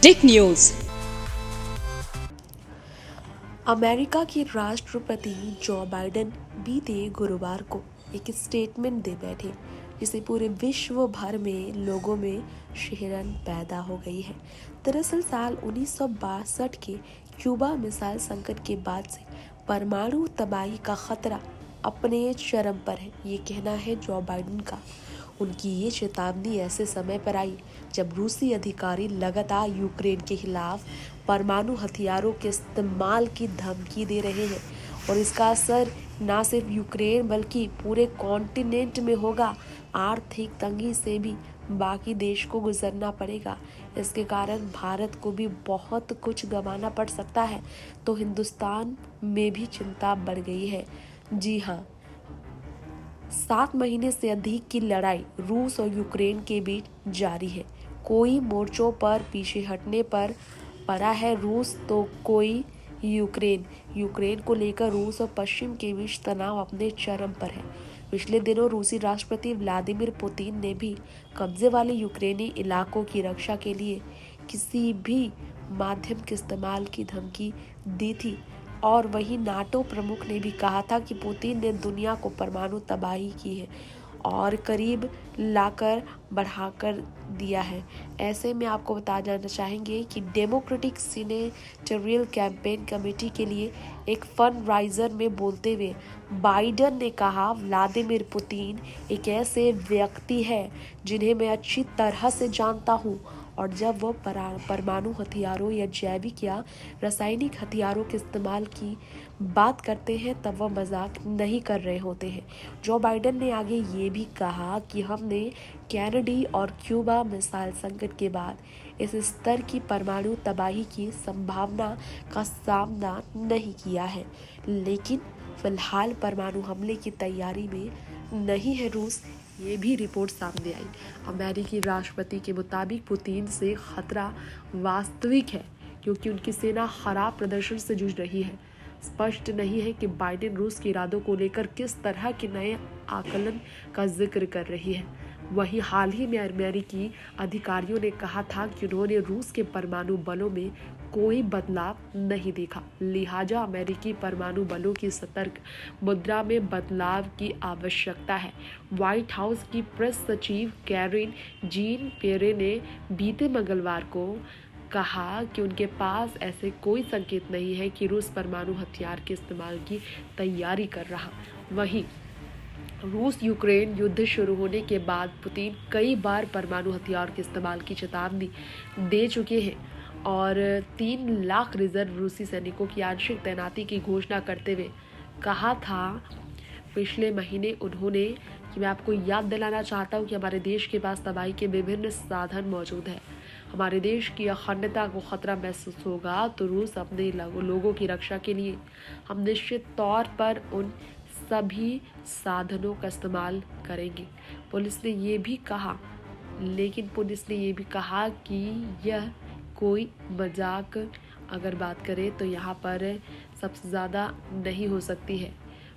टिक news. America के राष्ट्रपति Joe Biden बीते गुरुवार को एक स्टेटमेंट दे बैठे जिसे पूरे विश्व भर में लोगों में शिहरन पैदा हो गई है। दरअसल साल 1962 के क्यूबा मिसाइल संकट के बाद से परमाणु तबाही का खतरा अपने चरम पर है, ये कहना है जो बाइडेन का। उनकी ये चेतावनी ऐसे समय पर आई जब रूसी अधिकारी लगातार यूक्रेन के खिलाफ परमाणु हथियारों के इस्तेमाल की धमकी दे रहे हैं और इसका असर न सिर्फ यूक्रेन बल्कि पूरे कॉन्टिनेंट में होगा। आर्थिक तंगी से भी बाकी देश को गुजरना पड़ेगा। इसके कारण भारत को भी बहुत कुछ गंवाना पड़ सकता है, तो हिंदुस्तान में भी चिंता बढ़ गई है। जी हाँ, 7 महीने से अधिक की लड़ाई रूस और यूक्रेन के बीच जारी है। कोई मोर्चों पर पीछे हटने पर पड़ा है रूस तो कोई यूक्रेन को लेकर रूस और पश्चिम के बीच तनाव अपने चरम पर है। पिछले दिनों रूसी राष्ट्रपति व्लादिमीर पुतिन ने भी कब्जे वाले यूक्रेनी इलाकों की रक्षा के लिए किसी भी माध्यम के इस्तेमाल की धमकी दी थी और वहीं नाटो प्रमुख ने भी कहा था कि पुतिन ने दुनिया को परमाणु तबाही की है और करीब लाकर बढ़ाकर दिया है। ऐसे में आपको बता जाना चाहेंगे कि डेमोक्रेटिक सीनेटरियल कैंपेन कमेटी के लिए एक फंड राइजर में बोलते हुए बाइडेन ने कहा, व्लादिमीर पुतिन एक ऐसे व्यक्ति है जिन्हें मैं अच्छी तरह से जानता हूँ और जब वो परमाणु हथियारों या जैविक या रासायनिक हथियारों के इस्तेमाल की बात करते हैं तब वह मजाक नहीं कर रहे होते हैं। जो बाइडेन ने आगे ये भी कहा कि हमने कैनेडी और क्यूबा मिसाइल संकट के बाद इस स्तर की परमाणु तबाही की संभावना का सामना नहीं किया है, लेकिन फिलहाल परमाणु हमले की तैयारी में नहीं है रूस। ये भी रिपोर्ट सामने आई। अमेरिकी राष्ट्रपति के मुताबिक पुतिन से खतरा वास्तविक है क्योंकि उनकी सेना खराब प्रदर्शन से जूझ रही है। स्पष्ट नहीं है कि बाइडेन रूस के इरादों को लेकर किस तरह के नए आकलन का जिक्र कर रही है। वहीं हाल ही में अमेरिकी अधिकारियों ने कहा था कि उन्होंने रूस के परमाणु बलों में कोई बदलाव नहीं देखा, लिहाजा अमेरिकी परमाणु बलों की सतर्क मुद्रा में बदलाव की आवश्यकता है। व्हाइट हाउस की प्रेस सचिव कैरोलिन जीन पियरे ने बीते मंगलवार को कहा कि उनके पास ऐसे कोई संकेत नहीं है कि रूस परमाणु हथियार के इस्तेमाल की तैयारी कर रहा। वहीं रूस यूक्रेन युद्ध शुरू होने के बाद पुतिन कई बार परमाणु हथियार के इस्तेमाल की चेतावनी दे चुके हैं और 3 लाख रिजर्व रूसी सैनिकों की आंशिक तैनाती की घोषणा करते हुए कहा था पिछले महीने उन्होंने कि मैं आपको याद दिलाना चाहता हूं कि हमारे देश के पास तबाही के विभिन्न साधन मौजूद हैं। हमारे देश की अखंडता को खतरा महसूस होगा तो रूस अपने लोगों की रक्षा के लिए हम निश्चित तौर पर उन सभी साधनों का इस्तेमाल करेंगे। पुलिस ने ये भी कहा कि यह कोई मजाक अगर बात करें तो यहाँ पर सबसे ज़्यादा नहीं हो सकती है।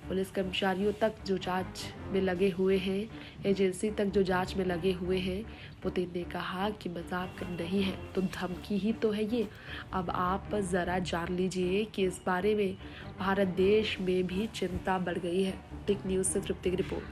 पुलिस कर्मचारियों तक जो जांच में लगे हुए हैं, एजेंसी तक जो जांच में लगे हुए हैं, पुतिन ने कहा कि मजाक नहीं है तो धमकी ही तो है ये। अब आप ज़रा जान लीजिए कि इस बारे में भारत देश में भी चिंता बढ़ गई है। टिक न्यूज़ से तृप्ति की रिपोर्ट।